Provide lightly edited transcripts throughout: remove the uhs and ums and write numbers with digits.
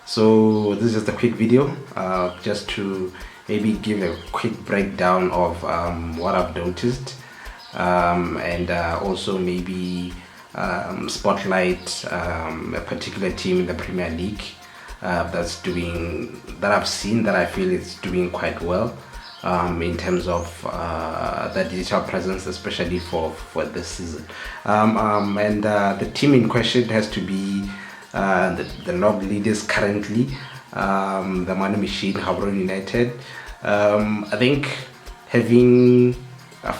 So this is just a quick video, just to maybe give a quick breakdown of what I've noticed, and also maybe spotlight a particular team in the Premier League that I've seen that I feel is doing quite well in terms of the digital presence, especially for this season. And the team in question has to be the log leaders currently, the Money Machine, Gaborone United. I think having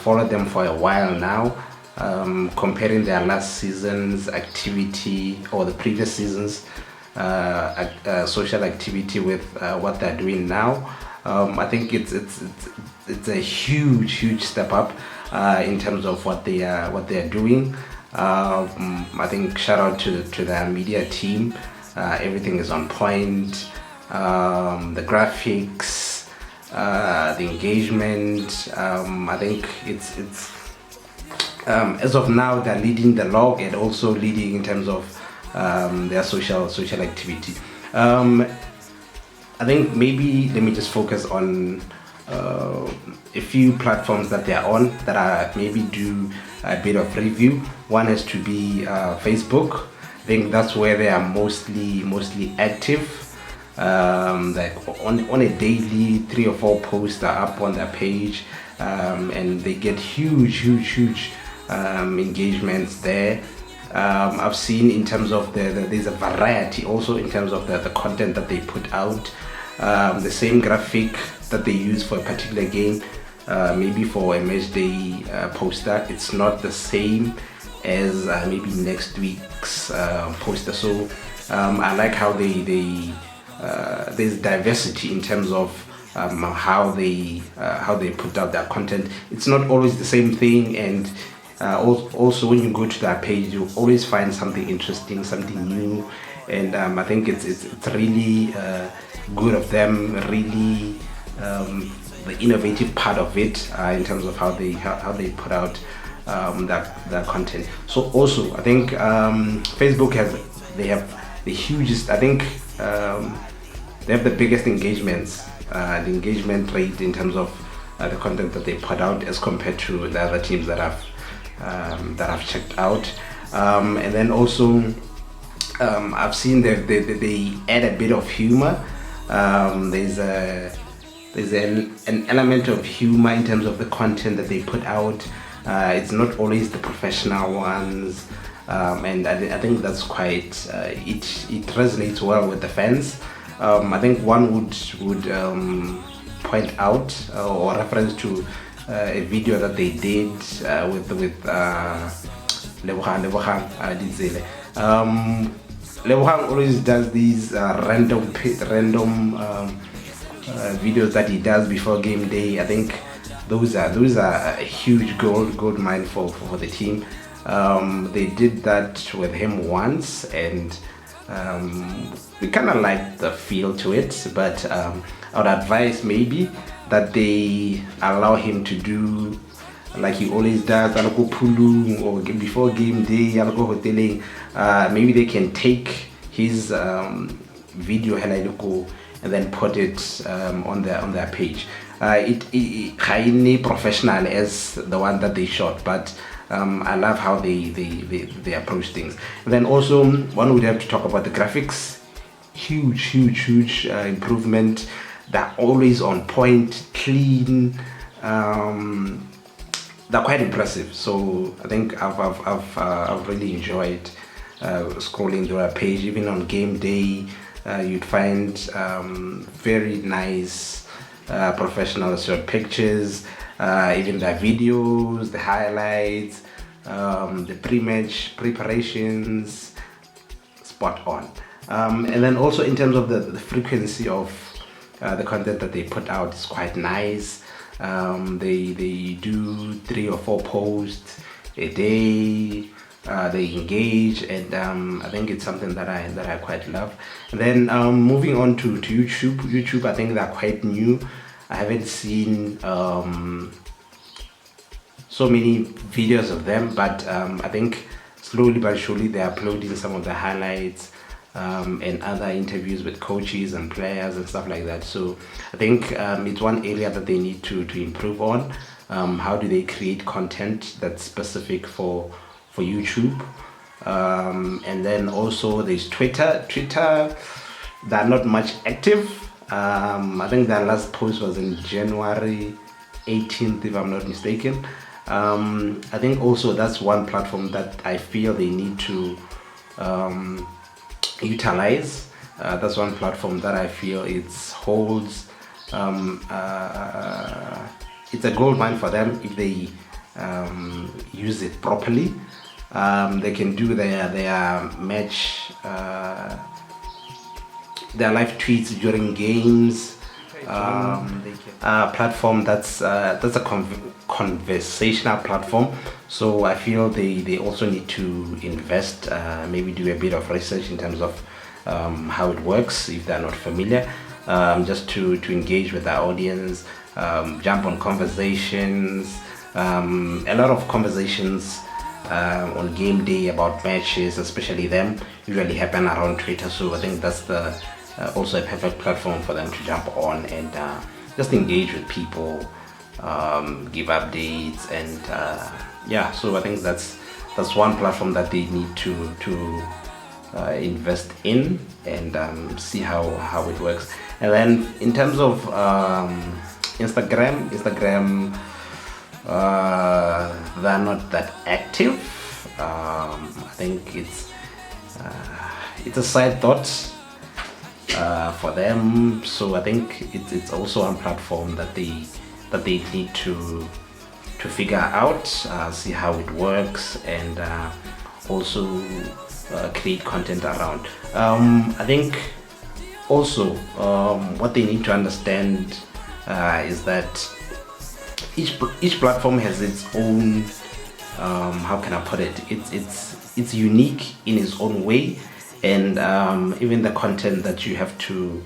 followed them for a while now, comparing their last season's activity or the previous season's social activity with what they're doing now, I think it's a huge step up in terms of what they are doing. I think shout out to their media team. Everything is on point. The graphics, the engagement. I think it's as of now they're leading the log and also leading in terms of their social activity. I think maybe let me just focus on a few platforms that they are on that I maybe do a bit of review. One has to be Facebook. I think that's where they are mostly active. Like on a daily, 3 or 4 posts are up on their page, and they get huge engagements there. I've seen in terms of there's a variety also in terms of the content that they put out. The same graphic that they use for a particular game, maybe for a match day poster, it's not the same as maybe next week's poster. So I like how there's diversity in terms of how they put out their content. It's not always the same thing, and also when you go to that page, you always find something interesting, something new, and I think it's really good of them, really the innovative part of it in terms of how they put out that content. So also I think Facebook they have the hugest, I think they have the biggest engagements, the engagement rate in terms of the content that they put out as compared to the other teams that I've checked out. And then also I've seen that they add a bit of humor. There's an element of humor in terms of the content that they put out. It's not always the professional ones, and I think that's quite it resonates well with the fans. I think one would point out or reference to a video that they did with Lebogang Dizele. Lebogang always does these random videos that he does before game day. I think those are a huge gold mine for the team. They did that with him once, and we kind of liked the feel to it, but I would advise maybe that they allow him to do like he always does, or before game day, maybe they can take his video and then put it on their page. It professional as the one that they shot, but I love how they approach things. And then also one would have to talk about the graphics. Huge improvement. They're always on point, clean. They're quite impressive. So I think I've really enjoyed scrolling through our page. Even on game day, you'd find very nice professional shot pictures, even the videos, the highlights, the pre-match preparations, spot on. And then also in terms of the frequency of the content that they put out is quite nice. They do 3 or 4 posts a day. They engage, and I think it's something that I quite love. And then moving on to YouTube, I think they're quite new. I haven't seen so many videos of them, but I think slowly but surely they're uploading some of the highlights, and other interviews with coaches and players and stuff like that. So I think it's one area that they need to improve on. How do they create content that's specific for YouTube? And then also there's Twitter. They're not much active. I think their last post was in January 18th, if I'm not mistaken. I think also that's one platform that I feel they need to utilize. That's one platform that I feel it holds. It's a gold mine for them if they use it properly. They can do their match, their live tweets during games. Platform that's a conversational platform. So I feel they also need to invest, maybe do a bit of research in terms of how it works if they're not familiar, just to engage with our audience, jump on conversations. A lot of conversations on game day about matches, especially them, usually happen around Twitter. So I think that's also a perfect platform for them to jump on and just engage with people, give updates, and yeah. So I think that's one platform that they need to invest in and see how it works. And then in terms of Instagram, they're not that active. I think it's a side thought for them. So I think it's also one platform that they need to figure out, see how it works, and also create content around. I think also what they need to understand is that each platform has its own, how can I put it? It's unique in its own way, and even the content that you have to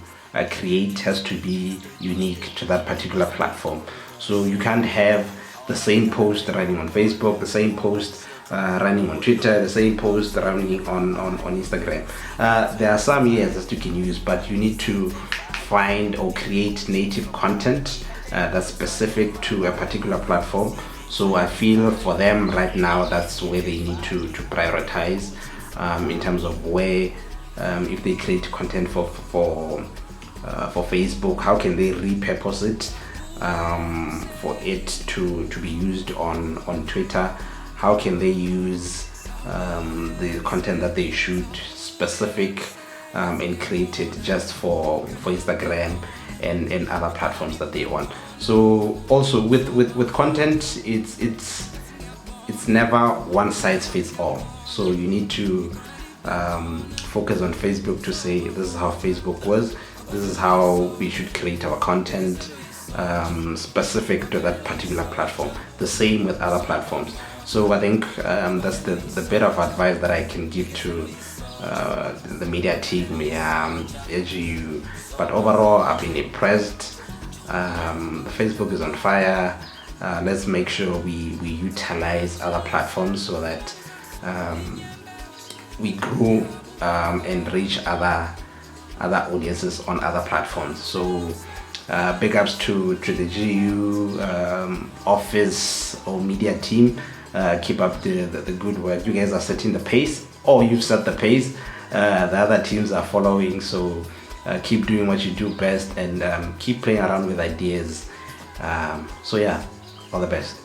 create has to be unique to that particular platform. So you can't have the same post running on Facebook, the same post running on Twitter, the same post running on Instagram. There are some years that you can use, but you need to find or create native content that's specific to a particular platform. So I feel for them right now, that's where they need to prioritize in terms of where, if they create content for Facebook, how can they repurpose it for it to be used on Twitter? How can they use the content that they shoot specific and create it just for Instagram and other platforms that they want? So also with content, it's never one size fits all. So you need to focus on Facebook to say this is how Facebook was, this is how we should create our content specific to that particular platform. The same with other platforms. So I think that's the bit of advice that I can give to the media team, AGU. But overall, I've been impressed. Facebook is on fire. Let's make sure we utilize other platforms so that we grow and reach other audiences on other platforms. So big ups to the GU office or media team. Keep up the good work. You guys are setting the pace, or you've set the pace. The other teams are following. So keep doing what you do best, and keep playing around with ideas. So yeah, all the best.